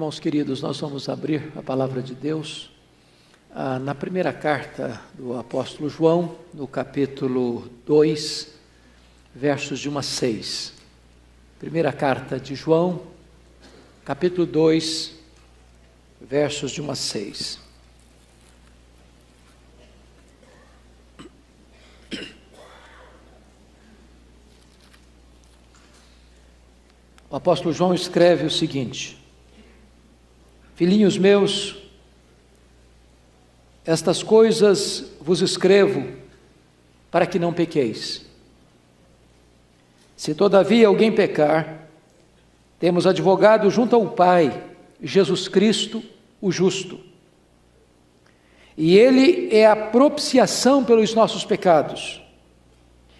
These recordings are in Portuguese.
Irmãos queridos, nós vamos abrir a palavra de Deus na primeira carta do apóstolo João, no capítulo 2, versos de 1 a 6. Primeira carta de João, capítulo 2, versos de 1 a 6. O apóstolo João escreve o seguinte: Filhinhos meus, estas coisas vos escrevo para que não pequeis. Se todavia alguém pecar, temos advogado junto ao Pai, Jesus Cristo, o justo. E Ele é a propiciação pelos nossos pecados,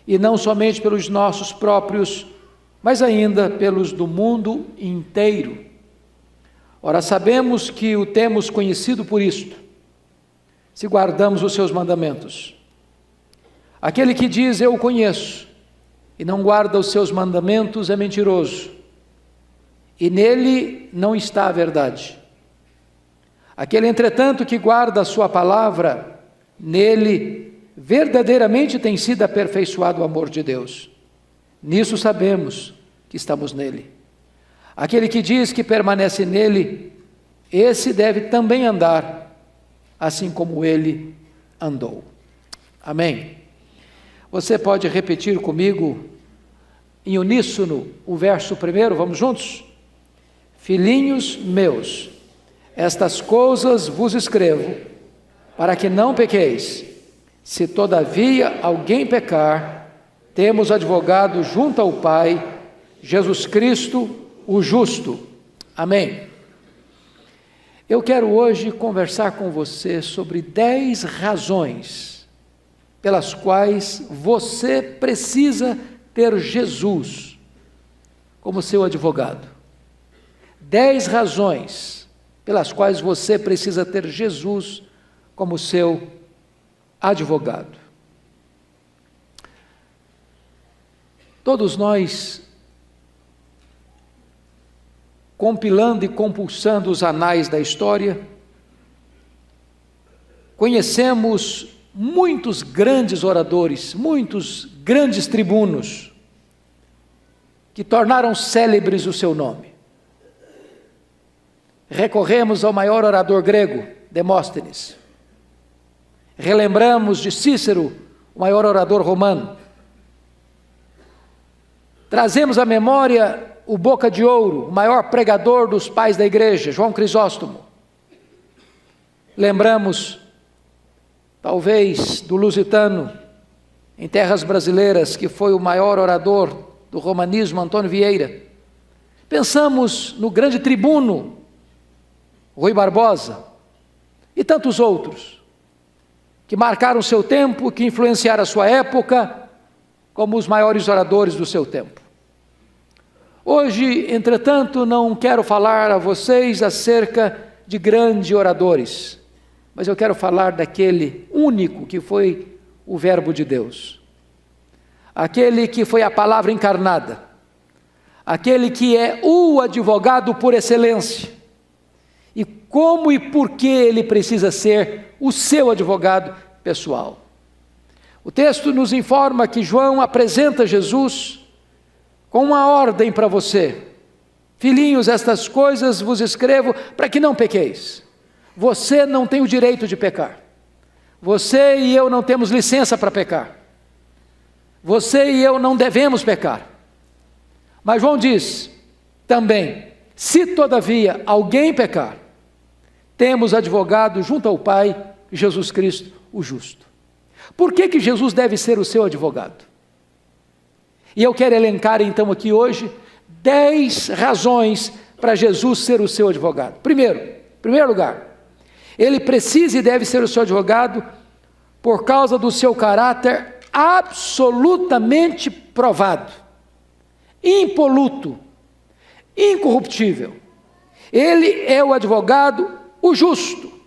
e não somente pelos nossos próprios, mas ainda pelos do mundo inteiro. Ora, sabemos que o temos conhecido por isto, se guardamos os seus mandamentos. Aquele que diz eu o conheço, e não guarda os seus mandamentos, é mentiroso, e nele não está a verdade. Aquele, entretanto, que guarda a sua palavra, nele verdadeiramente tem sido aperfeiçoado o amor de Deus. Nisso sabemos que estamos nele. Aquele que diz que permanece nele, esse deve também andar, assim como ele andou. Amém. Você pode repetir comigo, em uníssono, o verso primeiro, vamos juntos? Filhinhos meus, estas coisas vos escrevo, para que não pequeis. Se todavia alguém pecar, temos advogado junto ao Pai, Jesus Cristo, o justo. Amém. Eu quero hoje conversar com você sobre 10 razões pelas quais você precisa ter Jesus como seu advogado. 10 razões pelas quais você precisa ter Jesus como seu advogado. Todos nós, compilando e compulsando os anais da história, conhecemos muitos grandes oradores, muitos grandes tribunos, que tornaram célebres o seu nome. Recorremos ao maior orador grego, Demóstenes. Relembramos de Cícero, o maior orador romano. Trazemos à memória o Boca de Ouro, o maior pregador dos pais da igreja, João Crisóstomo. Lembramos, talvez, do Lusitano, em terras brasileiras, que foi o maior orador do romanismo, Antônio Vieira. Pensamos no grande tribuno, Rui Barbosa, e tantos outros, que marcaram seu tempo, que influenciaram a sua época, como os maiores oradores do seu tempo. Hoje, entretanto, não quero falar a vocês acerca de grandes oradores, mas eu quero falar daquele único que foi o Verbo de Deus, aquele que foi a palavra encarnada, aquele que é o advogado por excelência, e como e por que ele precisa ser o seu advogado pessoal. O texto nos informa que João apresenta Jesus com uma ordem para você. Filhinhos, estas coisas vos escrevo para que não pequeis. Você não tem o direito de pecar. Você e eu não temos licença para pecar. Você e eu não devemos pecar. Mas João diz também, se todavia alguém pecar, temos advogado junto ao Pai, Jesus Cristo, o justo. Por que Jesus deve ser o seu advogado? E eu quero elencar então aqui hoje 10 razões para Jesus ser o seu advogado. Em primeiro lugar, ele precisa e deve ser o seu advogado por causa do seu caráter absolutamente provado, impoluto, incorruptível. Ele é o advogado, o justo.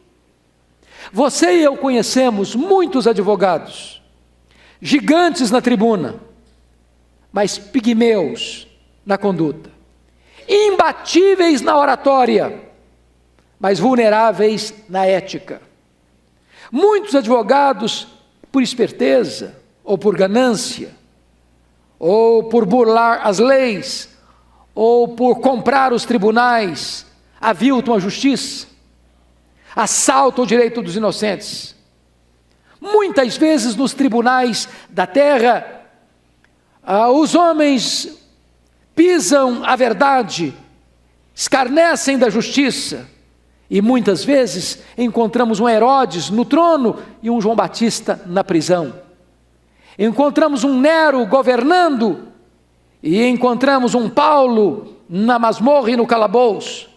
Você e eu conhecemos muitos advogados, gigantes na tribuna, mas pigmeus na conduta, imbatíveis na oratória, mas vulneráveis na ética. Muitos advogados, por esperteza, ou por ganância, ou por burlar as leis, ou por comprar os tribunais, aviltam a justiça, assaltam o direito dos inocentes. Muitas vezes nos tribunais da terra, os homens pisam a verdade, escarnecem da justiça, e muitas vezes encontramos um Herodes no trono e um João Batista na prisão. Encontramos um Nero governando e encontramos um Paulo na masmorra e no calabouço.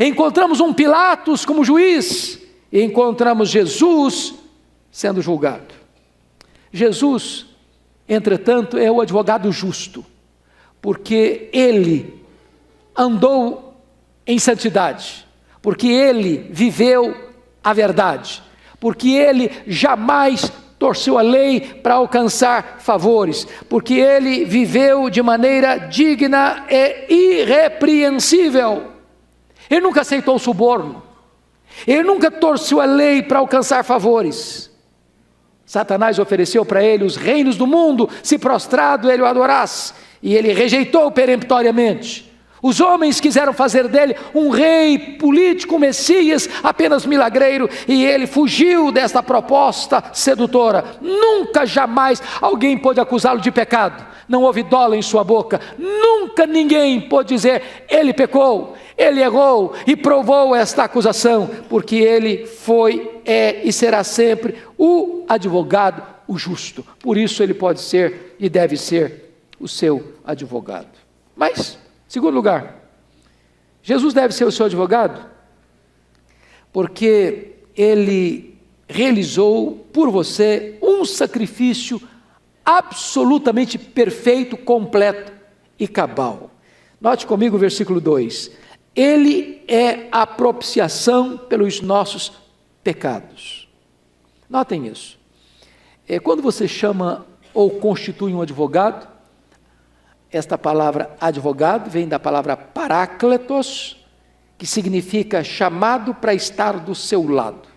Encontramos um Pilatos como juiz e encontramos Jesus sendo julgado. Jesus, entretanto, é o advogado justo, porque ele andou em santidade, porque ele viveu a verdade, porque ele jamais torceu a lei para alcançar favores, porque ele viveu de maneira digna e irrepreensível. Ele nunca aceitou suborno, ele nunca torceu a lei para alcançar favores. Satanás ofereceu para ele os reinos do mundo, se prostrado ele o adorasse, e ele rejeitou peremptoriamente. Os homens quiseram fazer dele um rei político, um Messias, apenas milagreiro, e ele fugiu desta proposta sedutora. Nunca, jamais alguém pôde acusá-lo de pecado, não houve dolo em sua boca, nunca ninguém pôde dizer, ele pecou, ele errou, e provou esta acusação, porque ele foi, é e será sempre o advogado, o justo. Por isso ele pode ser e deve ser o seu advogado. Mas, segundo lugar, Jesus deve ser o seu advogado, porque ele realizou por você um sacrifício absolutamente perfeito, completo e cabal. Note comigo o versículo 2. Ele é a propiciação pelos nossos pecados. Notem isso. Quando você chama ou constitui um advogado, esta palavra advogado vem da palavra parácletos, que significa chamado para estar do seu lado.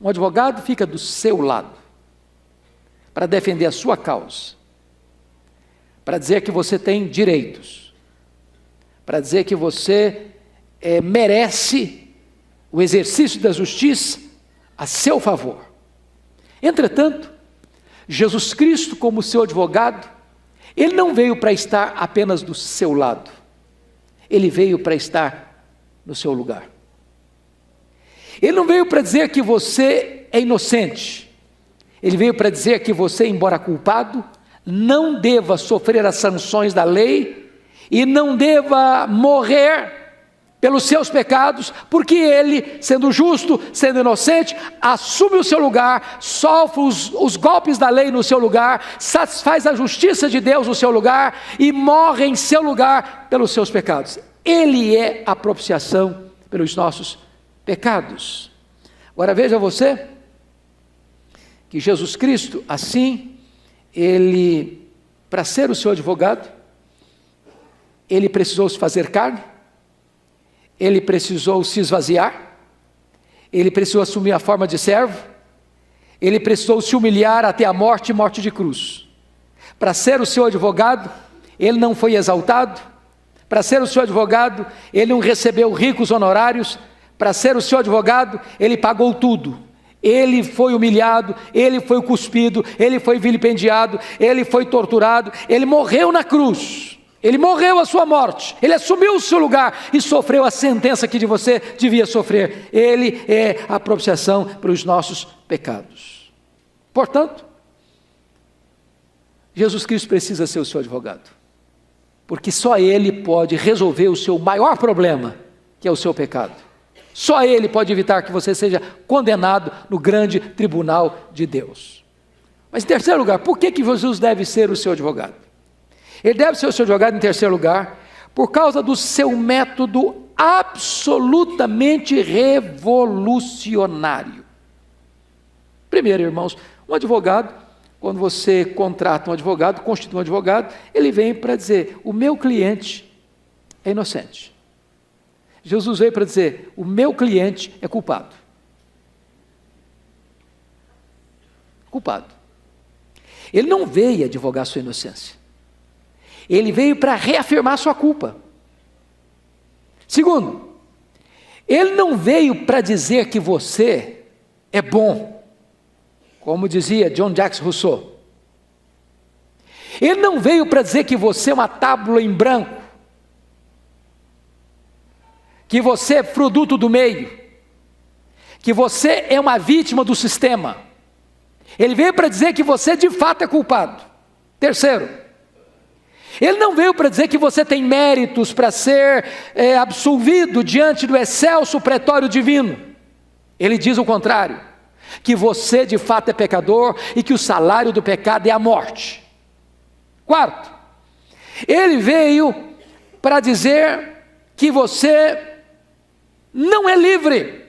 Um advogado fica do seu lado, para defender a sua causa, para dizer que você tem direitos, para dizer que você merece o exercício da justiça a seu favor. Entretanto, Jesus Cristo, como seu advogado, ele não veio para estar apenas do seu lado, ele veio para estar no seu lugar. Ele não veio para dizer que você é inocente, ele veio para dizer que você, embora culpado, não deva sofrer as sanções da lei e não deva morrer pelos seus pecados, porque ele, sendo justo, sendo inocente, assume o seu lugar, sofre os golpes da lei no seu lugar, satisfaz a justiça de Deus no seu lugar e morre em seu lugar pelos seus pecados. Ele é a propiciação pelos nossos pecados. Agora veja você, que Jesus Cristo, assim, ele, para ser o seu advogado, ele precisou se fazer carne, ele precisou se esvaziar, ele precisou assumir a forma de servo, ele precisou se humilhar até a morte e morte de cruz. Para ser o seu advogado, ele não foi exaltado, para ser o seu advogado, ele não recebeu ricos honorários, para ser o seu advogado, ele pagou tudo. Ele foi humilhado, ele foi cuspido, ele foi vilipendiado, ele foi torturado, ele morreu na cruz. Ele morreu a sua morte, ele assumiu o seu lugar e sofreu a sentença que de você devia sofrer. Ele é a propiciação pelos nossos pecados. Portanto, Jesus Cristo precisa ser o seu advogado, porque só ele pode resolver o seu maior problema, que é o seu pecado. Só ele pode evitar que você seja condenado no grande tribunal de Deus. Mas em terceiro lugar, por que Jesus deve ser o seu advogado? Ele deve ser o seu advogado, em terceiro lugar, por causa do seu método absolutamente revolucionário. Primeiro, irmãos, um advogado, quando você contrata um advogado, constitui um advogado, ele vem para dizer, o meu cliente é inocente. Jesus veio para dizer: o meu cliente é culpado. Culpado. Ele não veio advogar sua inocência. Ele veio para reafirmar sua culpa. Segundo, ele não veio para dizer que você é bom, como dizia John Jacques Rousseau. Ele não veio para dizer que você é uma tábua em branco, que você é produto do meio, que você é uma vítima do sistema. Ele veio para dizer que você de fato é culpado. Terceiro, ele não veio para dizer que você tem méritos para ser absolvido diante do excelso pretório divino. Ele diz o contrário, que você de fato é pecador e que o salário do pecado é a morte. Quarto, ele veio para dizer que você não é livre,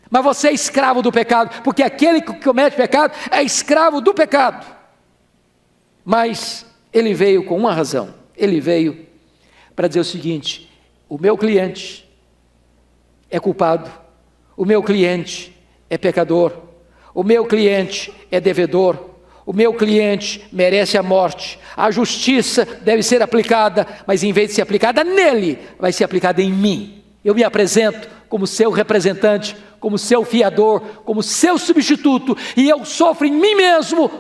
mas você é escravo do pecado, porque aquele que comete pecado é escravo do pecado. Mas ele veio com uma razão, ele veio para dizer o seguinte: o meu cliente é culpado, o meu cliente é pecador, o meu cliente é devedor, o meu cliente merece a morte, a justiça deve ser aplicada, mas em vez de ser aplicada nele, vai ser aplicada em mim. Eu me apresento como seu representante, como seu fiador, como seu substituto, e eu sofro em mim mesmo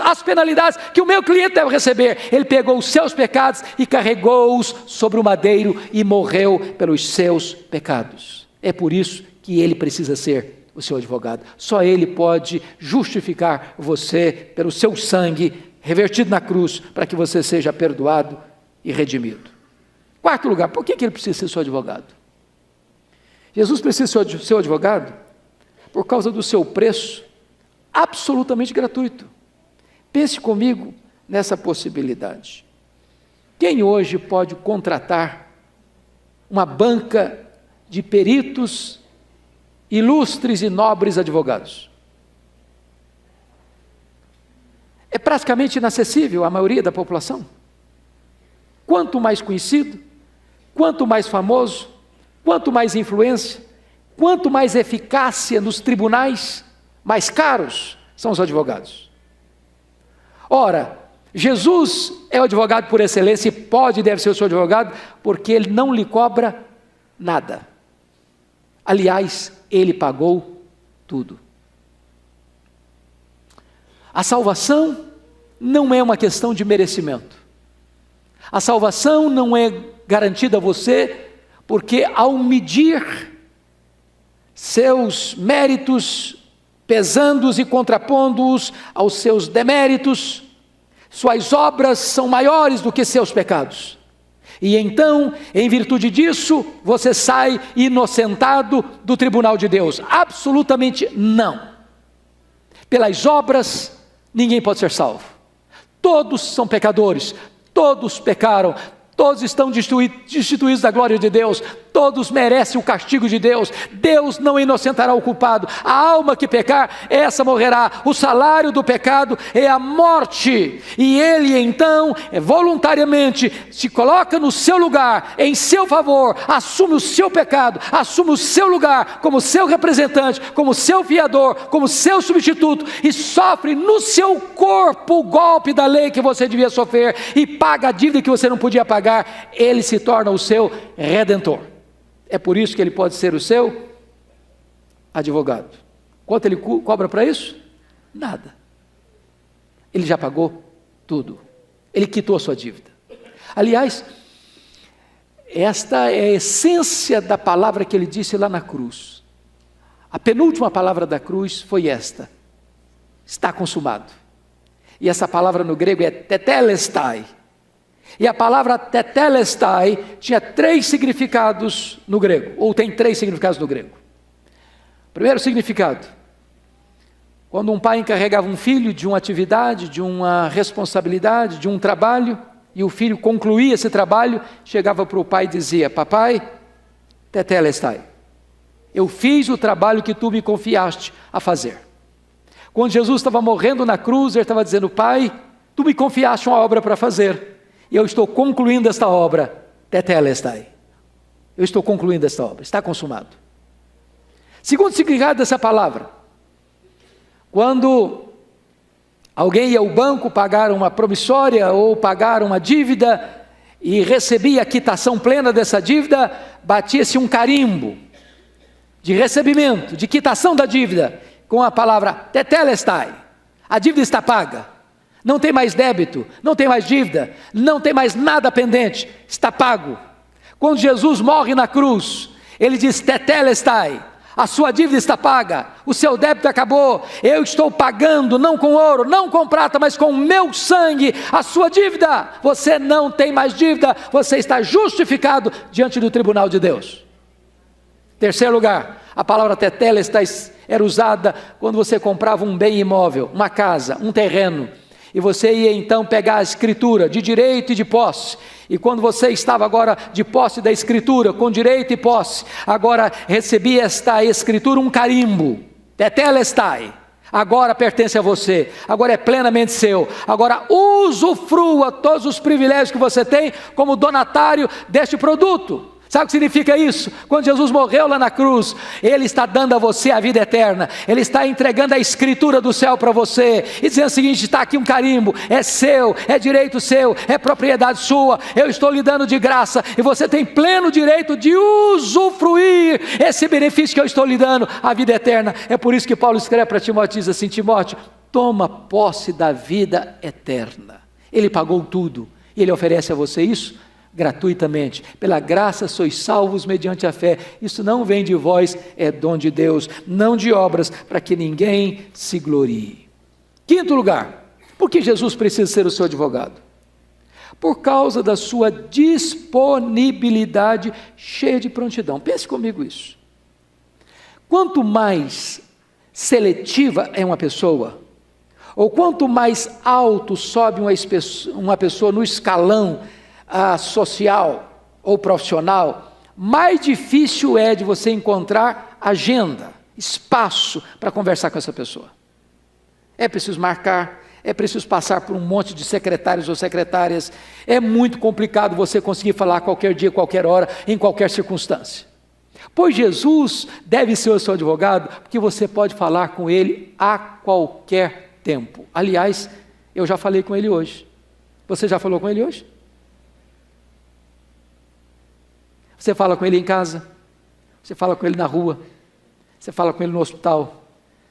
as penalidades que o meu cliente deve receber. Ele pegou os seus pecados e carregou-os sobre o madeiro e morreu pelos seus pecados. É por isso que ele precisa ser o seu advogado. Só ele pode justificar você pelo seu sangue revertido na cruz, para que você seja perdoado e redimido. Quarto lugar, por que ele precisa ser seu advogado? Jesus precisa ser seu advogado por causa do seu preço absolutamente gratuito. Pense comigo nessa possibilidade. Quem hoje pode contratar uma banca de peritos, ilustres e nobres advogados? É praticamente inacessível à maioria da população. Quanto mais conhecido, quanto mais famoso, quanto mais influência, quanto mais eficácia nos tribunais, mais caros são os advogados. Ora, Jesus é o advogado por excelência e pode e deve ser o seu advogado, porque ele não lhe cobra nada. Aliás, ele pagou tudo. A salvação não é uma questão de merecimento. A salvação não é garantida a você, porque ao medir seus méritos, pesando-os e contrapondo-os aos seus deméritos, suas obras são maiores do que seus pecados. E então, em virtude disso, você sai inocentado do tribunal de Deus. Absolutamente não. Pelas obras, ninguém pode ser salvo. Todos são pecadores, todos pecaram, todos estão destituídos da glória de Deus, todos merecem o castigo de Deus. Deus não inocentará o culpado. A alma que pecar, essa morrerá. O salário do pecado é a morte. E ele então, voluntariamente, se coloca no seu lugar, em seu favor, assume o seu pecado, assume o seu lugar como seu representante, como seu fiador, como seu substituto, e sofre no seu corpo o golpe da lei que você devia sofrer, e paga a dívida que você não podia pagar. Ele se torna o seu redentor. É por isso que ele pode ser o seu advogado. Quanto ele cobra para isso? Nada. Ele já pagou tudo. Ele quitou a sua dívida. Aliás, esta é a essência da palavra que ele disse lá na cruz. A penúltima palavra da cruz foi esta: está consumado. E essa palavra no grego é tetelestai. E a palavra tetelestai tinha 3 significados no grego, ou tem 3 significados no grego. Primeiro significado: quando um pai encarregava um filho de uma atividade, de uma responsabilidade, de um trabalho, e o filho concluía esse trabalho, chegava para o pai e dizia: papai, tetelestai, eu fiz o trabalho que tu me confiaste a fazer. Quando Jesus estava morrendo na cruz, ele estava dizendo: pai, tu me confiaste uma obra para fazer, e eu estou concluindo esta obra, tetelestai. eu estou concluindo esta obra, está consumado. Segundo significado dessa palavra, quando alguém ia ao banco pagar uma promissória ou pagar uma dívida e recebia a quitação plena dessa dívida, batia-se um carimbo de recebimento, de quitação da dívida, com a palavra tetelestai. A dívida está paga, não tem mais débito, não tem mais dívida, não tem mais nada pendente, está pago. Quando Jesus morre na cruz, ele diz tetelestai, a sua dívida está paga, o seu débito acabou, eu estou pagando, não com ouro, não com prata, mas com o meu sangue, a sua dívida. Você não tem mais dívida, você está justificado diante do tribunal de Deus. Terceiro lugar, a palavra tetelestai era usada quando você comprava um bem imóvel, uma casa, um terreno, e você ia então pegar a escritura de direito e de posse, e quando você estava agora de posse da escritura, com direito e posse, agora recebia esta escritura um carimbo, tetelestai, agora pertence a você, agora é plenamente seu, agora usufrua todos os privilégios que você tem como donatário deste produto. Sabe o que significa isso? Quando Jesus morreu lá na cruz, Ele está dando a você a vida eterna, Ele está entregando a escritura do céu para você, e dizendo o seguinte: está aqui um carimbo, é seu, é direito seu, é propriedade sua, eu estou lhe dando de graça, e você tem pleno direito de usufruir esse benefício que eu estou lhe dando, a vida eterna. É por isso que Paulo escreve para Timóteo, diz assim: Timóteo, toma posse da vida eterna. Ele pagou tudo, e Ele oferece a você isso gratuitamente. Pela graça sois salvos mediante a fé. Isso não vem de vós, é dom de Deus, não de obras, para que ninguém se glorie. Quinto lugar, por que Jesus precisa ser o seu advogado? Por causa da sua disponibilidade cheia de prontidão. Pense comigo isso. Quanto mais seletiva é uma pessoa, ou quanto mais alto sobe uma pessoa no escalão social ou profissional, mais difícil é de você encontrar agenda, espaço para conversar com essa pessoa. É preciso marcar, é preciso passar por um monte de secretários ou secretárias, é muito complicado você conseguir falar qualquer dia, qualquer hora, em qualquer circunstância. Pois Jesus deve ser o seu advogado, porque você pode falar com ele a qualquer tempo. Aliás, eu já falei com ele hoje. Você já falou com ele hoje? Você fala com ele em casa, você fala com ele na rua, você fala com ele no hospital,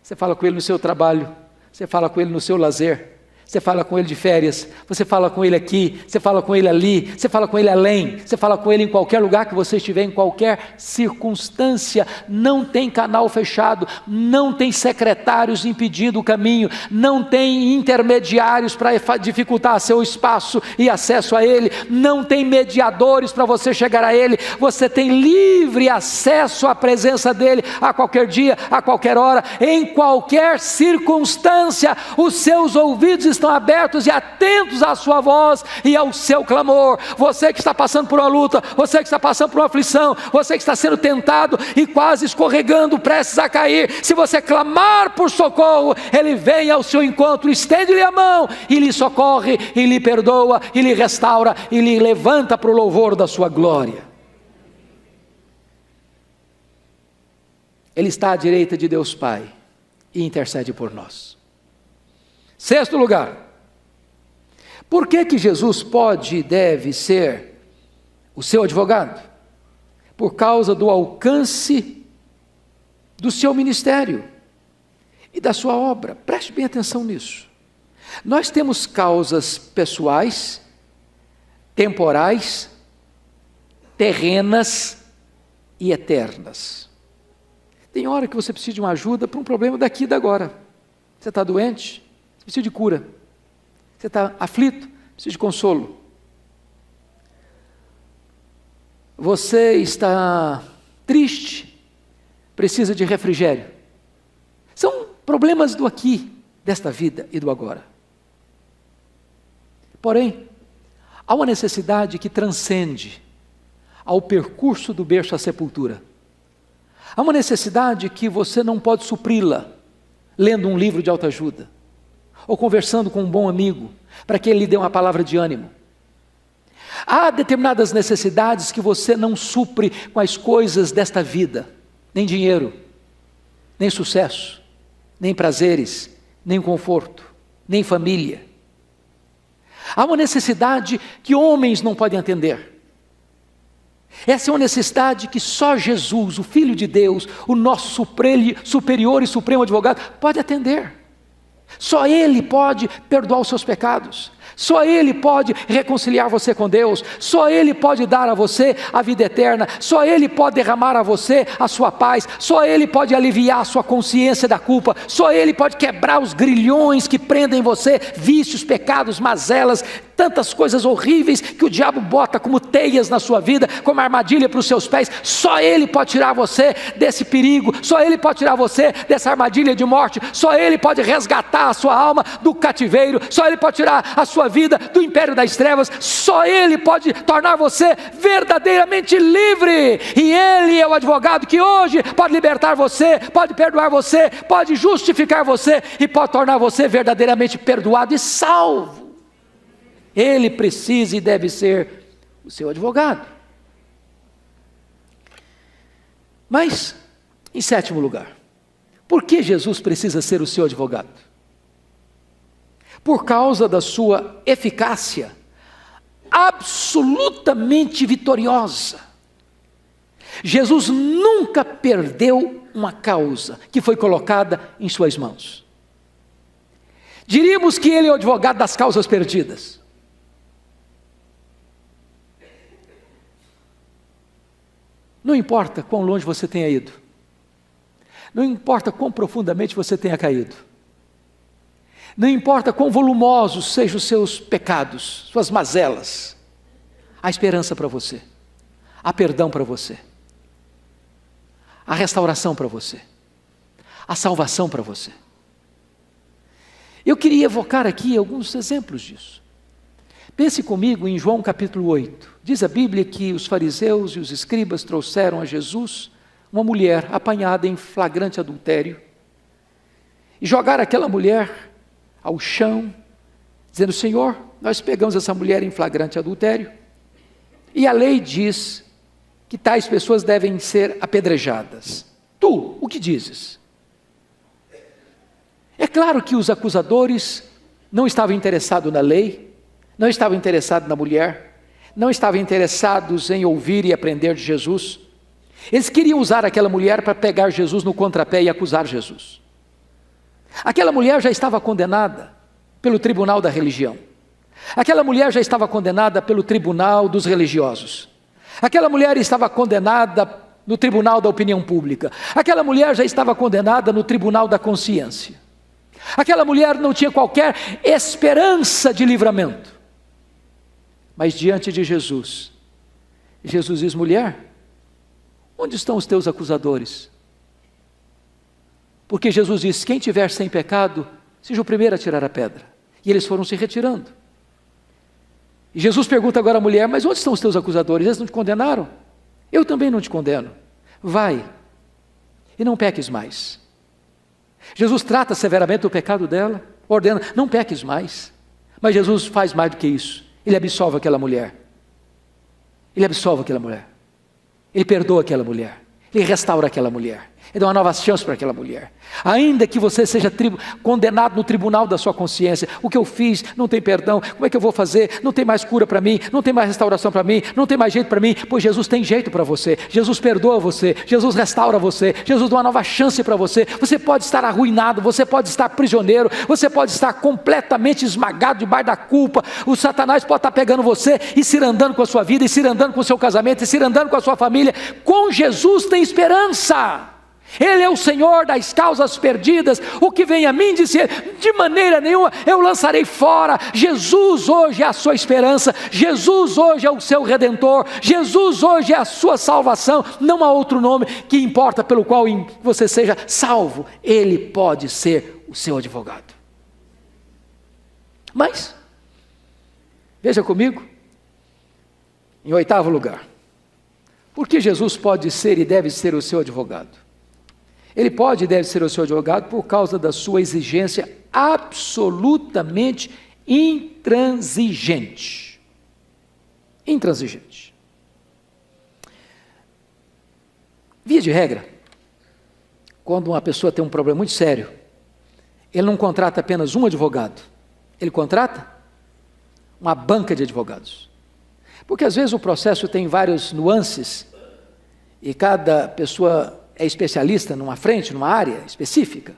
você fala com ele no seu trabalho, você fala com ele no seu lazer, você fala com ele de férias, você fala com ele aqui, você fala com ele ali, você fala com ele além, você fala com ele em qualquer lugar que você estiver, em qualquer circunstância. Não tem canal fechado, não tem secretários impedindo o caminho, não tem intermediários para dificultar seu espaço e acesso a ele, não tem mediadores para você chegar a ele, você tem livre acesso à presença dele a qualquer dia, a qualquer hora, em qualquer circunstância. Os seus ouvidos estão abertos e atentos à sua voz e ao seu clamor. Você que está passando por uma luta, você que está passando por uma aflição, você que está sendo tentado e quase escorregando, prestes a cair, se você clamar por socorro, Ele vem ao seu encontro, estende-lhe a mão e lhe socorre, e lhe perdoa, e lhe restaura, e lhe levanta para o louvor da sua glória. Ele está à direita de Deus Pai e intercede por nós. Sexto lugar, por que Jesus pode e deve ser o seu advogado? Por causa do alcance do seu ministério e da sua obra. Preste bem atenção nisso. Nós temos causas pessoais, temporais, terrenas e eternas. Tem hora que você precisa de uma ajuda para um problema daqui e da agora. Você está doente? Precisa de cura. Você está aflito? Precisa de consolo. Você está triste? Precisa de refrigério. São problemas do aqui, desta vida e do agora. Porém, há uma necessidade que transcende ao percurso do berço à sepultura. Há uma necessidade que você não pode supri-la lendo um livro de autoajuda, ou conversando com um bom amigo, para que ele lhe dê uma palavra de ânimo. Há determinadas necessidades que você não supre com as coisas desta vida, nem dinheiro, nem sucesso, nem prazeres, nem conforto, nem família. Há uma necessidade que homens não podem atender. Essa é uma necessidade que só Jesus, o Filho de Deus, o nosso superior e supremo advogado, pode atender. Só Ele pode perdoar os seus pecados. Só Ele pode reconciliar você com Deus. Só Ele pode dar a você a vida eterna. Só Ele pode derramar a você a sua paz. Só Ele pode aliviar a sua consciência da culpa. Só Ele pode quebrar os grilhões que prendem você, vícios, pecados, mazelas, tantas coisas horríveis que o diabo bota como teias na sua vida, como armadilha para os seus pés. Só Ele pode tirar você desse perigo. Só Ele pode tirar você dessa armadilha de morte. Só Ele pode resgatar a sua alma do cativeiro. Só Ele pode tirar a sua vida do império das trevas. Só Ele pode tornar você verdadeiramente livre. E Ele é o advogado que hoje pode libertar você, pode perdoar você, pode justificar você e pode tornar você verdadeiramente perdoado e salvo. Ele precisa e deve ser o seu advogado. Mas, em sétimo lugar, por que Jesus precisa ser o seu advogado? Por causa da sua eficácia absolutamente vitoriosa. Jesus nunca perdeu uma causa que foi colocada em suas mãos. Diríamos que Ele é o advogado das causas perdidas. Não importa quão longe você tenha ido, não importa quão profundamente você tenha caído, não importa quão volumosos sejam os seus pecados, suas mazelas, há esperança para você, há perdão para você, há restauração para você, há salvação para você. Eu queria evocar aqui alguns exemplos disso. Pense comigo em João capítulo 8. Diz a Bíblia que os fariseus e os escribas trouxeram a Jesus uma mulher apanhada em flagrante adultério e jogaram aquela mulher ao chão, dizendo: Senhor, nós pegamos essa mulher em flagrante adultério e a lei diz que tais pessoas devem ser apedrejadas. Tu, o que dizes? É claro que os acusadores não estavam interessados na lei, não estavam interessados na mulher, não estavam interessados em ouvir e aprender de Jesus. Eles queriam usar aquela mulher para pegar Jesus no contrapé e acusar Jesus. Aquela mulher já estava condenada pelo tribunal da religião. Aquela mulher já estava condenada pelo tribunal dos religiosos. Aquela mulher estava condenada no tribunal da opinião pública. Aquela mulher já estava condenada no tribunal da consciência. Aquela mulher não tinha qualquer esperança de livramento. Mas diante de Jesus, Jesus diz: mulher, onde estão os teus acusadores? Porque Jesus diz: quem tiver sem pecado, seja o primeiro a tirar a pedra. E eles foram se retirando. E Jesus pergunta agora à mulher: mas onde estão os teus acusadores? Eles não te condenaram? Eu também não te condeno. Vai e não peques mais. Jesus trata severamente o pecado dela, ordena: não peques mais. Mas Jesus faz mais do que isso. Ele absolve aquela mulher. Ele absolve aquela mulher. Ele perdoa aquela mulher. Ele restaura aquela mulher. Ele dá uma nova chance para aquela mulher. Ainda que você seja condenado no tribunal da sua consciência: o que eu fiz não tem perdão, como é que eu vou fazer? Não tem mais cura para mim, não tem mais restauração para mim, não tem mais jeito para mim. Pois Jesus tem jeito para você. Jesus perdoa você, Jesus restaura você, Jesus dá uma nova chance para você. Você pode estar arruinado, você pode estar prisioneiro, você pode estar completamente esmagado debaixo da culpa. O Satanás pode estar pegando você e cirandando com a sua vida, e cirandando com o seu casamento, e cirandando com a sua família. Com Jesus tem esperança. Ele é o Senhor das causas perdidas. O que vem a mim, disse ele, de maneira nenhuma eu lançarei fora. Jesus hoje é a sua esperança. Jesus hoje é o seu Redentor. Jesus hoje é a sua salvação. Não há outro nome que importa pelo qual você seja salvo. Ele pode ser o seu advogado. Mas, veja comigo, em oitavo lugar, por que Jesus pode ser e deve ser o seu advogado? Ele pode e deve ser o seu advogado por causa da sua exigência absolutamente intransigente. intransigente. Via de regra, quando uma pessoa tem um problema muito sério, ele não contrata apenas um advogado, ele contrata uma banca de advogados. Porque às vezes o processo tem várias nuances e cada pessoa é especialista numa frente, numa área específica.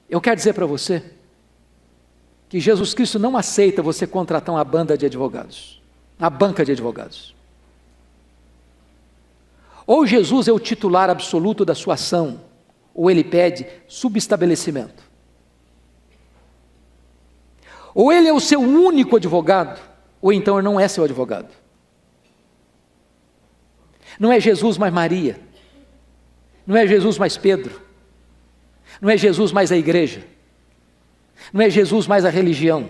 Eu quero dizer para você que Jesus Cristo não aceita você contratar uma banda de advogados, uma banca de advogados. Ou Jesus é o titular absoluto da sua ação, ou ele pede subestabelecimento. Ou ele é o seu único advogado, ou então ele não é seu advogado. Não é Jesus mais Maria, não é Jesus mais Pedro, não é Jesus mais a igreja, não é Jesus mais a religião,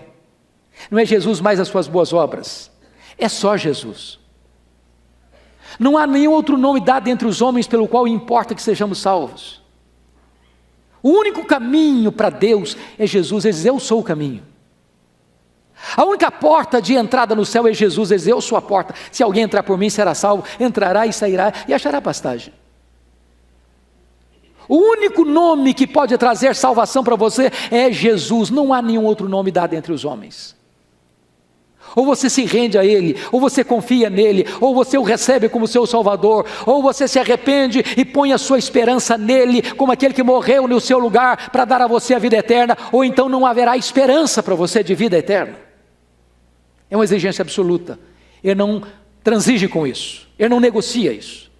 não é Jesus mais as suas boas obras, é só Jesus. Não há nenhum outro nome dado entre os homens pelo qual importa que sejamos salvos. O único caminho para Deus é Jesus. Ele diz: eu sou o caminho. A única porta de entrada no céu é Jesus. Ele diz: eu sou a porta. Se alguém entrar por mim, será salvo. Entrará e sairá e achará pastagem. O único nome que pode trazer salvação para você é Jesus. Não há nenhum outro nome dado entre os homens. Ou você se rende a Ele, ou você confia nele, ou você o recebe como seu Salvador, ou você se arrepende e põe a sua esperança nele, como aquele que morreu no seu lugar para dar a você a vida eterna, ou então não haverá esperança para você de vida eterna. É uma exigência absoluta. Ele não transige com isso, ele não negocia isso.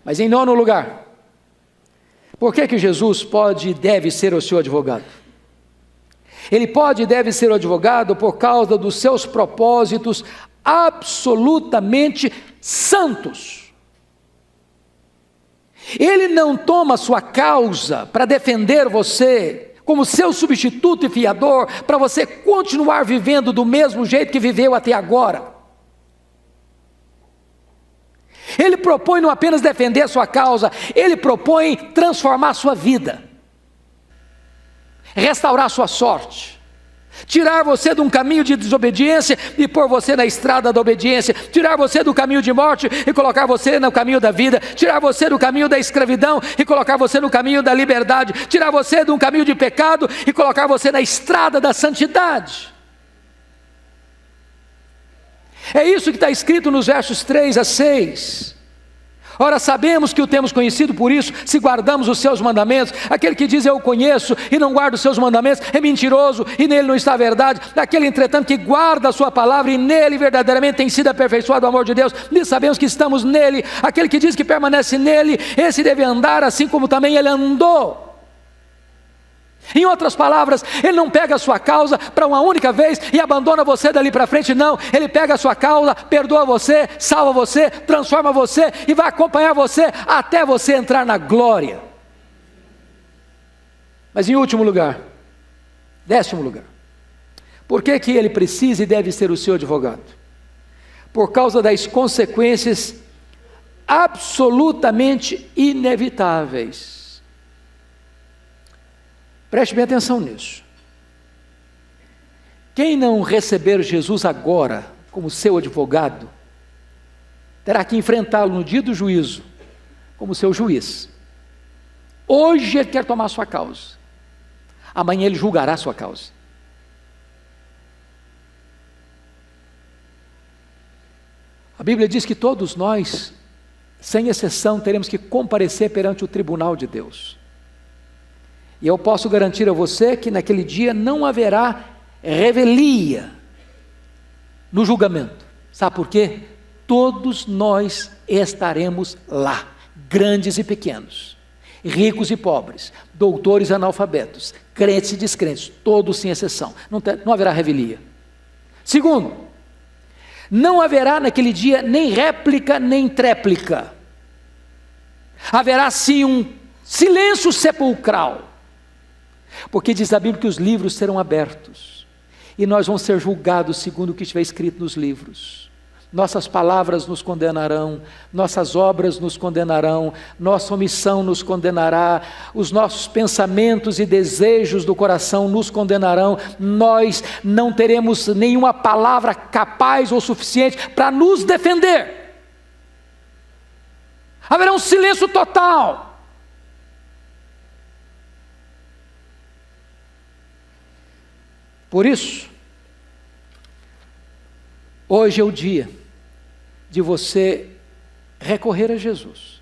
Mas em nono lugar, por que Jesus pode e deve ser o seu advogado? Ele pode e deve ser o advogado por causa dos seus propósitos absolutamente santos. Ele não toma sua causa para defender você como seu substituto e fiador, para você continuar vivendo do mesmo jeito que viveu até agora. Ele propõe não apenas defender a sua causa, ele propõe transformar a sua vida, restaurar sua sorte, tirar você de um caminho de desobediência e pôr você na estrada da obediência, tirar você do caminho de morte e colocar você no caminho da vida, tirar você do caminho da escravidão e colocar você no caminho da liberdade, tirar você de um caminho de pecado e colocar você na estrada da santidade. É isso que está escrito nos versos 3 a 6. Ora, sabemos que o temos conhecido por isso, se guardamos os seus mandamentos. Aquele que diz eu o conheço e não guarda os seus mandamentos é mentiroso e nele não está a verdade. Aquele, entretanto, que guarda a sua palavra e nele verdadeiramente tem sido aperfeiçoado o amor de Deus, e sabemos que estamos nele. Aquele que diz que permanece nele, esse deve andar assim como também ele andou. Em outras palavras, ele não pega a sua causa para uma única vez e abandona você dali para frente, não. Ele pega a sua causa, perdoa você, salva você, transforma você e vai acompanhar você até você entrar na glória. Mas em último lugar, 10º lugar, por que ele precisa e deve ser o seu advogado? Por causa das consequências absolutamente inevitáveis. Preste bem atenção nisso. Quem não receber Jesus agora como seu advogado, terá que enfrentá-lo no dia do juízo como seu juiz. Hoje ele quer tomar a sua causa, amanhã ele julgará a sua causa. A Bíblia diz que todos nós, sem exceção, teremos que comparecer perante o tribunal de Deus. E eu posso garantir a você que naquele dia não haverá revelia no julgamento. Sabe por quê? Todos nós estaremos lá, grandes e pequenos, ricos e pobres, doutores e analfabetos, crentes e descrentes, todos sem exceção. Não haverá revelia. Segundo, não haverá naquele dia nem réplica nem tréplica. Haverá sim um silêncio sepulcral. Porque diz a Bíblia que os livros serão abertos e nós vamos ser julgados segundo o que estiver escrito nos livros. Nossas palavras nos condenarão, nossas obras nos condenarão, nossa omissão nos condenará, os nossos pensamentos e desejos do coração nos condenarão. Nós não teremos nenhuma palavra capaz ou suficiente para nos defender. Haverá um silêncio total. Por isso, hoje é o dia de você recorrer a Jesus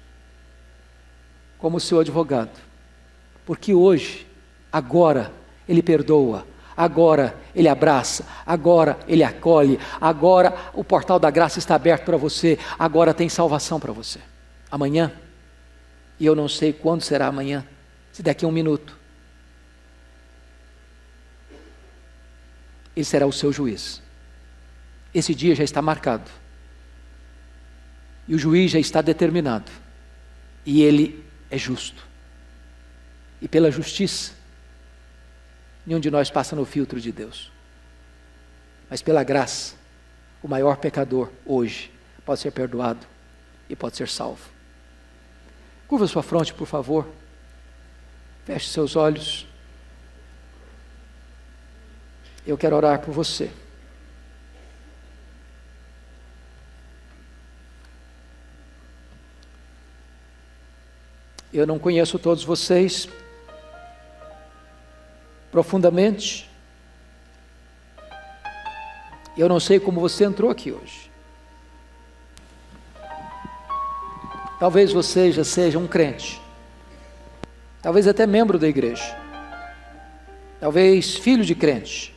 como seu advogado, porque hoje, agora, Ele perdoa, agora Ele abraça, agora Ele acolhe, agora o portal da graça está aberto para você, agora tem salvação para você. Amanhã, e eu não sei quando será amanhã, se daqui a um minuto, Ele será o seu juiz. Esse dia já está marcado. E o juiz já está determinado. E ele é justo. E pela justiça, nenhum de nós passa no filtro de Deus. Mas pela graça, o maior pecador hoje pode ser perdoado e pode ser salvo. Curva sua fronte, por favor. Feche seus olhos. Eu quero orar por você. Eu não conheço todos vocês profundamente. Eu não sei como você entrou aqui hoje. Talvez você já seja um crente. Talvez até membro da igreja. Talvez filho de crente.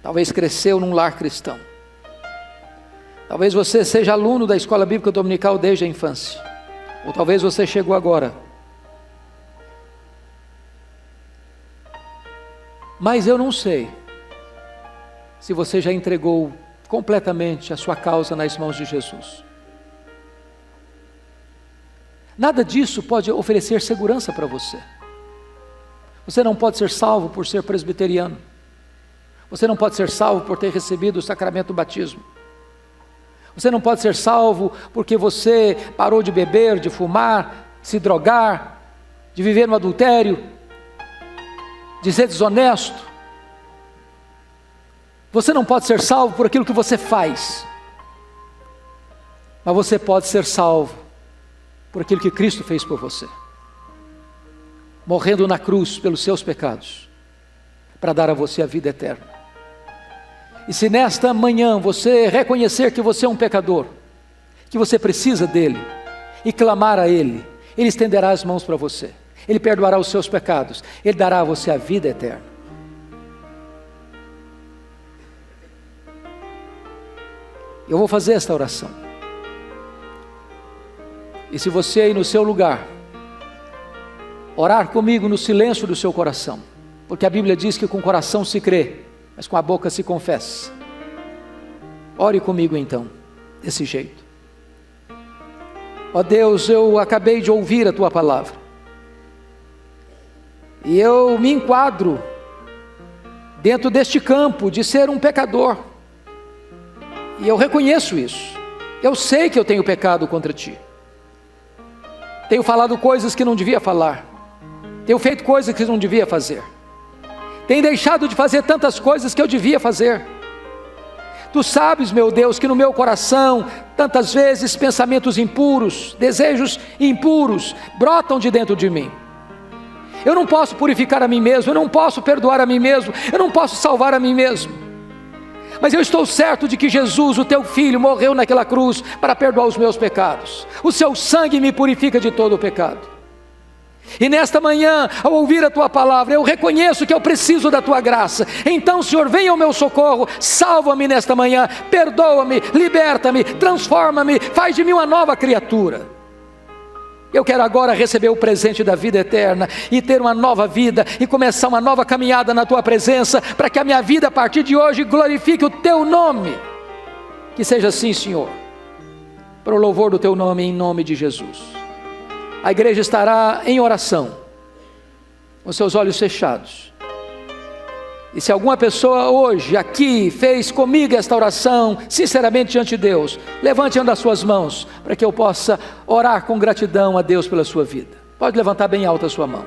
Talvez cresceu num lar cristão. Talvez você seja aluno da escola bíblica dominical desde a infância. Ou talvez você chegou agora. Mas eu não sei se você já entregou completamente a sua causa nas mãos de Jesus. Nada disso pode oferecer segurança para você. Você não pode ser salvo por ser presbiteriano. Você não pode ser salvo por ter recebido o sacramento do batismo. Você não pode ser salvo porque você parou de beber, de fumar, de se drogar, de viver no adultério, de ser desonesto. Você não pode ser salvo por aquilo que você faz. Mas você pode ser salvo por aquilo que Cristo fez por você. Morrendo na cruz pelos seus pecados, para dar a você a vida eterna. E se nesta manhã você reconhecer que você é um pecador, que você precisa dele, e clamar a Ele, Ele estenderá as mãos para você. Ele perdoará os seus pecados. Ele dará a você a vida eterna. Eu vou fazer esta oração. E se você aí no seu lugar, orar comigo no silêncio do seu coração, porque a Bíblia diz que com o coração se crê, mas com a boca se confessa. Ore comigo então, desse jeito. Ó Deus, eu acabei de ouvir a Tua palavra. E eu me enquadro dentro deste campo de ser um pecador. E eu reconheço isso. Eu sei que eu tenho pecado contra Ti. Tenho falado coisas que não devia falar. Tenho feito coisas que não devia fazer. Tenho deixado de fazer tantas coisas que eu devia fazer. Tu sabes, meu Deus, que no meu coração, tantas vezes pensamentos impuros, desejos impuros, brotam de dentro de mim. Eu não posso purificar a mim mesmo, eu não posso perdoar a mim mesmo, eu não posso salvar a mim mesmo. Mas eu estou certo de que Jesus, o Teu Filho, morreu naquela cruz para perdoar os meus pecados. O Seu sangue me purifica de todo o pecado. E nesta manhã, ao ouvir a Tua palavra, eu reconheço que eu preciso da Tua graça. Então, Senhor, venha ao meu socorro, salva-me nesta manhã, perdoa-me, liberta-me, transforma-me, faz de mim uma nova criatura. Eu quero agora receber o presente da vida eterna e ter uma nova vida e começar uma nova caminhada na Tua presença, para que a minha vida a partir de hoje glorifique o Teu nome. Que seja assim, Senhor, para o louvor do Teu nome, em nome de Jesus. A igreja estará em oração, com seus olhos fechados. E se alguma pessoa hoje aqui fez comigo esta oração, sinceramente diante de Deus, levante uma das suas mãos, para que eu possa orar com gratidão a Deus pela sua vida. Pode levantar bem alta a sua mão.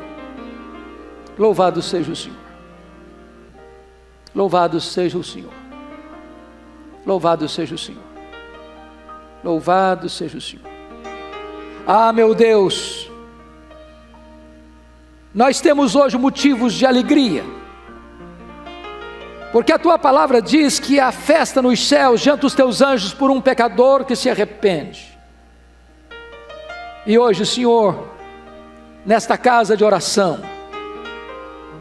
Louvado seja o Senhor. Louvado seja o Senhor. Louvado seja o Senhor. Louvado seja o Senhor. Ah, meu Deus, nós temos hoje motivos de alegria, porque a tua palavra diz que há festa nos céus diante dos teus anjos por um pecador que se arrepende. E hoje, Senhor, nesta casa de oração,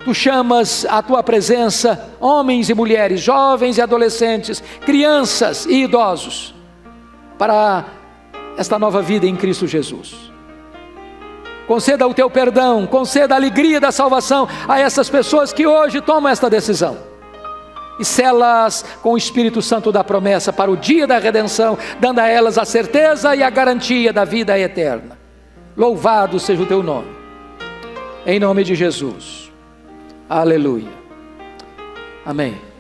tu chamas à tua presença homens e mulheres, jovens e adolescentes, crianças e idosos, para esta nova vida em Cristo Jesus. Conceda o teu perdão, conceda a alegria da salvação a essas pessoas que hoje tomam esta decisão, e sela-as com o Espírito Santo da promessa para o dia da redenção, dando a elas a certeza e a garantia da vida eterna. Louvado seja o teu nome, em nome de Jesus. Aleluia. Amém.